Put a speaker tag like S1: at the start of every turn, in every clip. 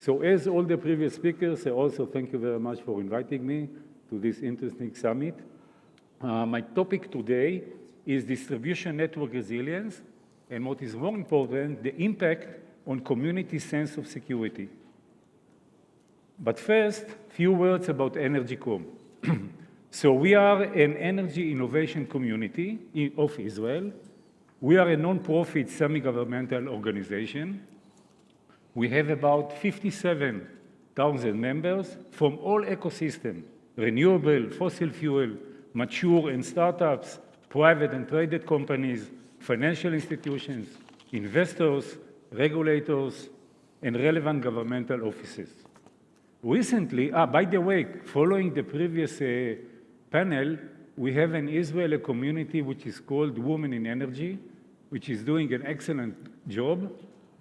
S1: So as all the previous speakers, I also thank you very much for inviting me to this interesting summit. My topic today is distribution network resilience, and what is more important, the impact on community sense of security. But first, few words about EnergyCom. So we are an energy innovation community of Israel. We are a non-profit semi-governmental organization. We have about 57,000 members from all ecosystems: renewable, fossil fuel, mature and startups, private and traded companies, financial institutions, investors, regulators, and relevant governmental offices. Recently, by the way, following the previous panel, we have in Israel a community which is called Women in Energy, which is doing an excellent job.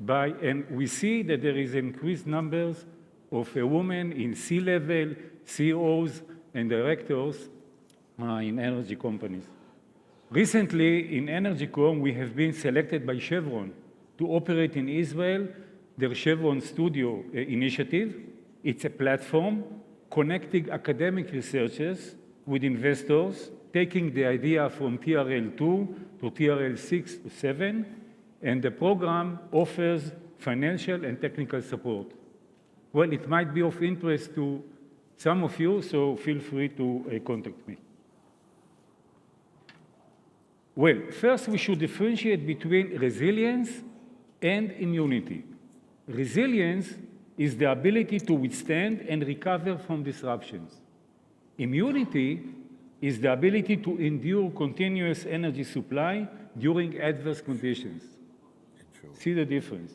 S1: And we see that there is increased numbers of women in C-level, CEOs, and directors in energy companies. Recently, in EnergyCom, we have been selected by Chevron to operate in Israel their Chevron Studio initiative. It's a platform connecting academic researchers with investors, taking the idea from TRL 2 to TRL 6 to 7, and the program offers financial and technical support. Well, it might be of interest to some of you, so feel free to contact me. Well, first we should differentiate between resilience and immunity. Resilience is the ability to withstand and recover from disruptions. Immunity is the ability to endure continuous energy supply during adverse conditions. See the difference.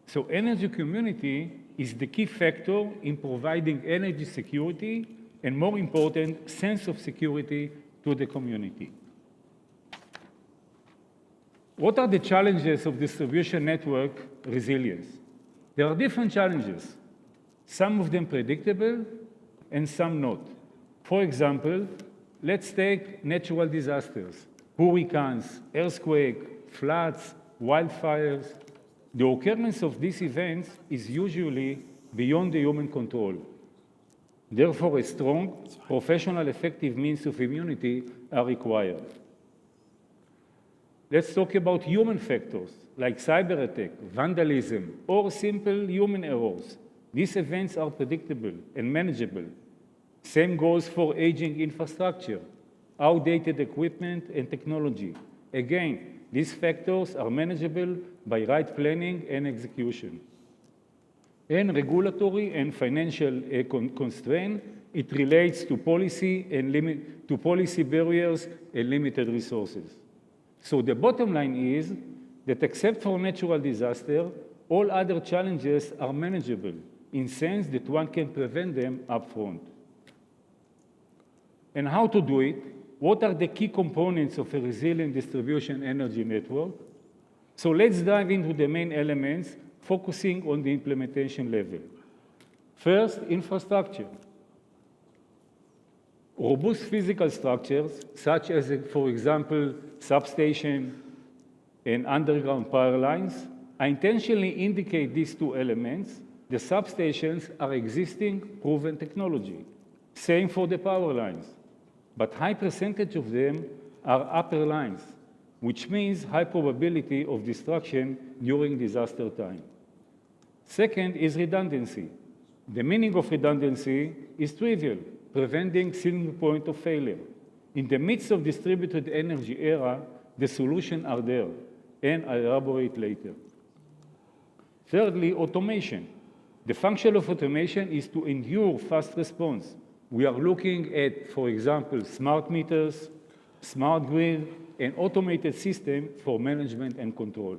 S1: So energy community is the key factor in providing energy security and, more important, sense of security to the community. What are the challenges of distribution network resilience? There are different challenges, some of them predictable and some not. For example, let's take natural disasters, hurricanes, earthquakes, floods, wildfires. The occurrence of these events is usually beyond the human control. Therefore, a strong, professional, effective means of immunity are required. Let's talk about human factors like cyber attack, vandalism, or simple human errors. These events are predictable and manageable. Same goes for aging infrastructure, outdated equipment and technology. Again, these factors are manageable by right planning and execution. And regulatory and financial constraint, it relates to policy barriers and limited resources. So the bottom line is that except for natural disaster, all other challenges are manageable in the sense that one can prevent them upfront. And how to do it? What are the key components of a resilient distribution energy network? So let's dive into the main elements, focusing on the implementation level. First, infrastructure. Robust physical structures, such as, for example, substation and underground power lines, I intentionally indicate these two elements. The substations are existing proven technology. Same for the power lines. But high percentage of them are upper lines, which means high probability of destruction during disaster time. Second is redundancy. The meaning of redundancy is trivial, preventing single point of failure. In the midst of distributed energy era, the solutions are there, and I'll elaborate later. Thirdly, automation. The function of automation is to endure fast response. We are looking at, for example, smart meters, smart grid, and automated system for management and control.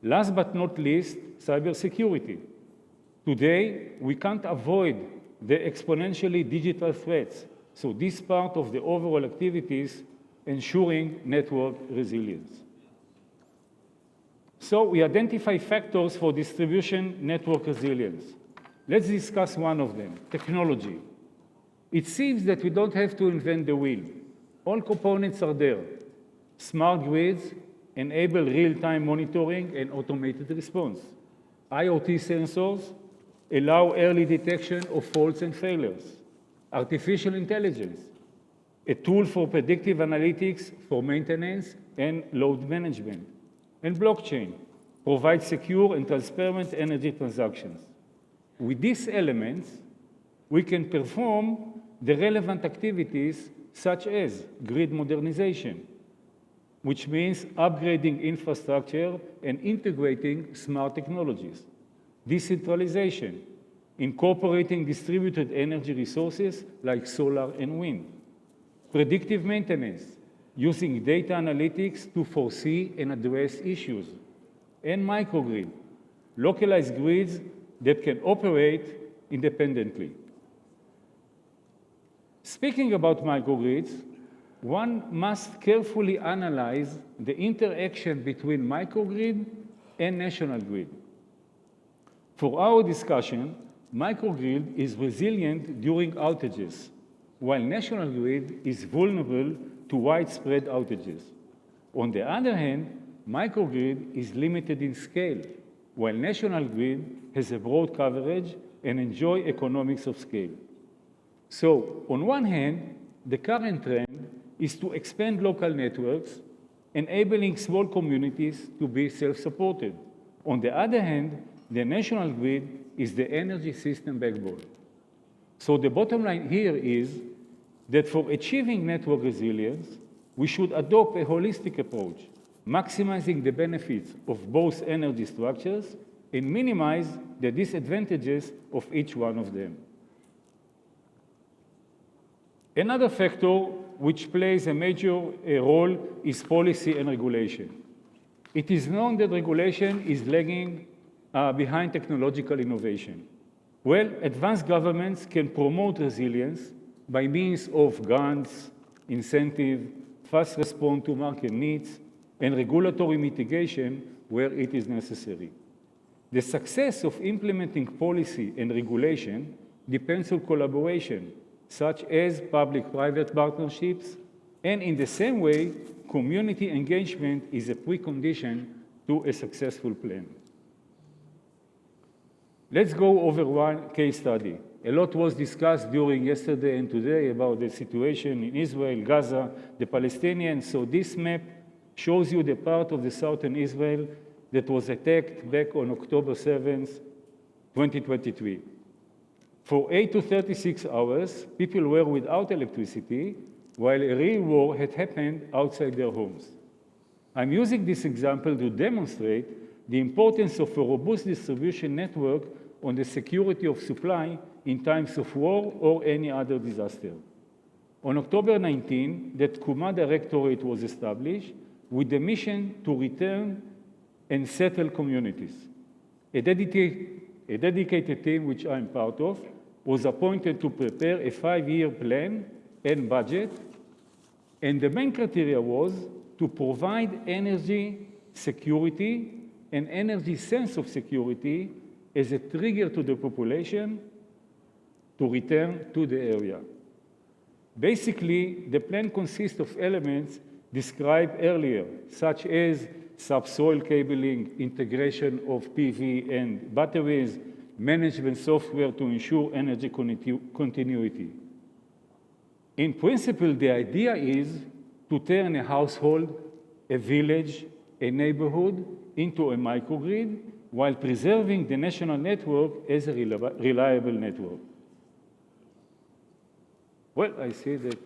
S1: Last but not least, cybersecurity. Today, we can't avoid the exponentially digital threats, so this part of the overall activities ensuring network resilience. So we identify factors for distribution network resilience. Let's discuss one of them, technology. It seems that we don't have to invent the wheel. All components are there. Smart grids enable real-time monitoring and automated response. IoT sensors allow early detection of faults and failures. Artificial intelligence, a tool for predictive analytics for maintenance and load management. And blockchain provides secure and transparent energy transactions. With these elements, we can perform the relevant activities such as grid modernization, which means upgrading infrastructure and integrating smart technologies. Decentralization, incorporating distributed energy resources like solar and wind. Predictive maintenance, using data analytics to foresee and address issues. And microgrid, localized grids that can operate independently. Speaking about microgrids, one must carefully analyze the interaction between microgrid and national grid. For our discussion, microgrid is resilient during outages, while national grid is vulnerable to widespread outages. On the other hand, microgrid is limited in scale, while national grid has a broad coverage and enjoys economies of scale. So, on one hand, the current trend is to expand local networks, enabling small communities to be self-supported. On the other hand, the national grid is the energy system backbone. So the bottom line here is that for achieving network resilience, we should adopt a holistic approach, maximizing the benefits of both energy structures and minimize the disadvantages of each one of them. Another factor which plays a major role is policy and regulation. It is known that regulation is lagging behind technological innovation. Well, advanced governments can promote resilience by means of grants, incentive, fast response to market needs, and regulatory mitigation where it is necessary. The success of implementing policy and regulation depends on collaboration, such as public-private partnerships, and in the same way, community engagement is a precondition to a successful plan. Let's go over one case study. A lot was discussed during yesterday and today about the situation in Israel, Gaza, the Palestinians. So this map shows you the part of the southern Israel that was attacked back on October 7th, 2023. For 8 to 36 hours, people were without electricity, while a real war had happened outside their homes. I'm using this example to demonstrate the importance of a robust distribution network on the security of supply in times of war or any other disaster. On October 19, the Tkuma Directorate was established with the mission to return and settle communities. A dedicated team, which I'm part of, was appointed to prepare a 5-year plan and budget, and the main criteria was to provide energy security and energy sense of security as a trigger to the population to return to the area. Basically, the plan consists of elements described earlier, such as subsoil cabling, integration of PV and batteries, management software to ensure energy continuity. In principle, the idea is to turn a household, a village, a neighborhood into a microgrid while preserving the national network as a reliable network. Well, I see that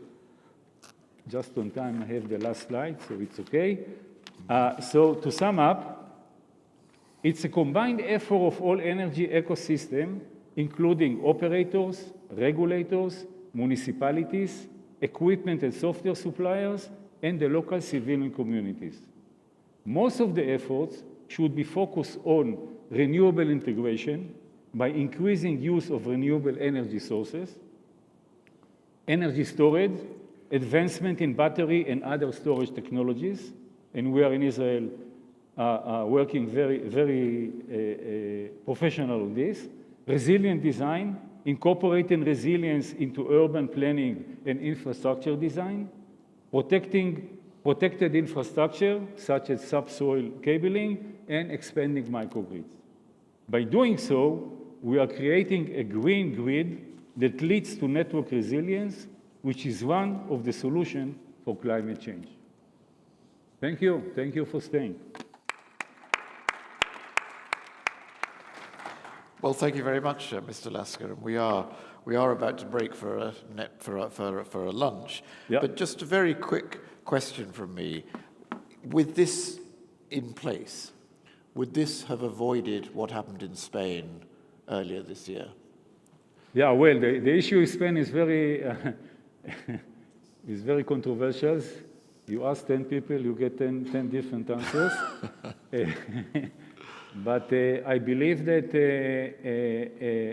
S1: just on time I have the last slide, so it's okay. So to sum up, it's a combined effort of all energy ecosystem, including operators, regulators, municipalities, equipment and software suppliers, and the local civilian communities. Most of the efforts should be focused on renewable integration by increasing use of renewable energy sources, energy storage, advancement in battery and other storage technologies, and we are in Israel working very professional on this, resilient design, incorporating resilience into urban planning and infrastructure design, protected infrastructure such as subsoil cabling, and expanding microgrids. By doing so, we are creating a green grid that leads to network resilience, which is one of the solutions for climate change. Thank you. Thank you for staying.
S2: Well, thank you very much, Mr. Lasker. We are about to break for a lunch.
S1: Yeah.
S2: But just a very quick question from me. With this in place, would this have avoided what happened in Spain earlier this year?
S1: Yeah, well, the issue in Spain is very, is very controversial. You ask 10 people, you get 10 different answers. But I believe that,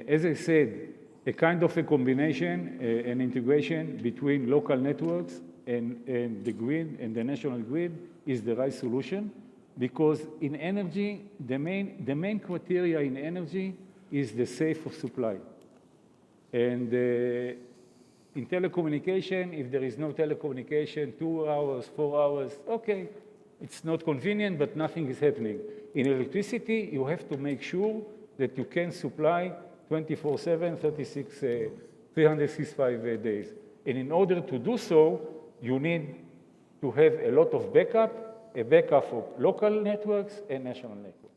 S1: as I said, a kind of a combination, an integration between local networks and the grid and the national grid is the right solution, because in energy, the main criteria in energy is the safe of supply. And in telecommunication, if there is no telecommunication, 2 hours, 4 hours, okay, it's not convenient, but nothing is happening. In electricity, you have to make sure that you can supply 24/7, 365 days. And in order to do so, you need to have a lot of backup, a backup of local networks and national networks.